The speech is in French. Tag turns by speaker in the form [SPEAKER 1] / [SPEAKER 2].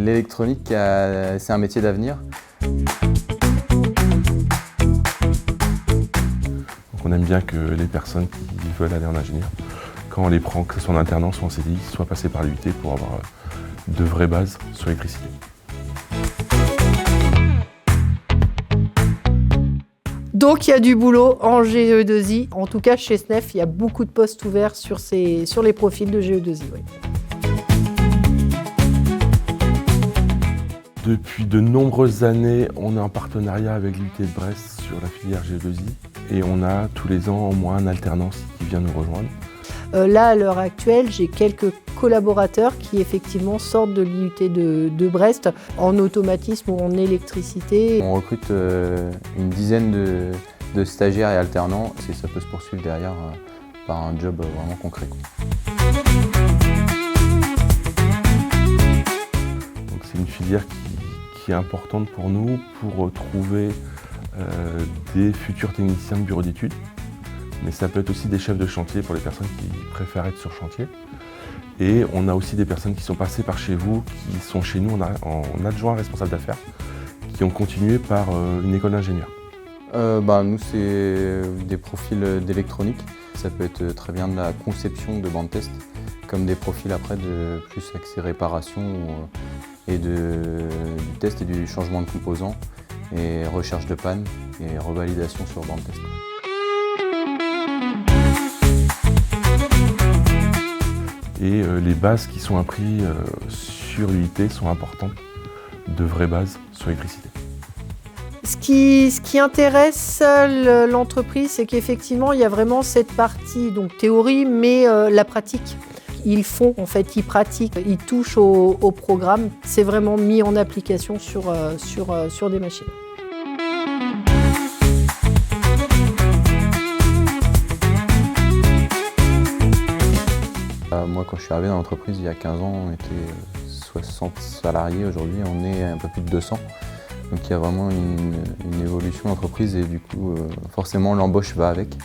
[SPEAKER 1] L'électronique, c'est un métier d'avenir.
[SPEAKER 2] On aime bien que les personnes qui veulent aller en ingénieur, quand on les prend, que ce soit en alternance ou en CDI, soient passées par l'UT pour avoir de vraies bases sur l'électricité.
[SPEAKER 3] Donc il y a du boulot en GE2I. En tout cas, chez SNEF, il y a beaucoup de postes ouverts sur les profils de GE2I. Oui.
[SPEAKER 2] Depuis de nombreuses années, on est en partenariat avec l'UT de Brest sur la filière GE2I et on a tous les ans au moins un alternance qui vient nous rejoindre.
[SPEAKER 3] Là, à l'heure actuelle, j'ai quelques collaborateurs qui effectivement sortent de l'IUT de Brest en automatisme ou en électricité.
[SPEAKER 1] On recrute une dizaine de stagiaires et alternants et ça peut se poursuivre derrière par un job vraiment concret.
[SPEAKER 2] Donc c'est une filière qui est importante pour nous pour trouver des futurs techniciens de bureau d'études. Mais ça peut être aussi des chefs de chantier pour les personnes qui préfèrent être sur chantier. Et on a aussi des personnes qui sont passées par chez vous, qui sont chez nous en adjoint responsable d'affaires, qui ont continué par une école d'ingénieur.
[SPEAKER 1] Nous, c'est des profils d'électronique. Ça peut être très bien de la conception de bandes test, comme des profils après de plus axés réparation et du test et du changement de composants, et recherche de panne et revalidation sur bande test.
[SPEAKER 2] Et les bases qui sont apprises sur l'UIT sont importantes, de vraies bases sur l'électricité.
[SPEAKER 3] Ce qui intéresse l'entreprise, c'est qu'effectivement, il y a vraiment cette partie donc théorie, mais la pratique. Ils font, en fait, ils pratiquent, ils touchent au programme. C'est vraiment mis en application sur des machines.
[SPEAKER 1] Moi, quand je suis arrivé dans l'entreprise il y a 15 ans, on était 60 salariés. Aujourd'hui, on est un peu plus de 200. Donc il y a vraiment une évolution d'entreprise et du coup, forcément, l'embauche va avec.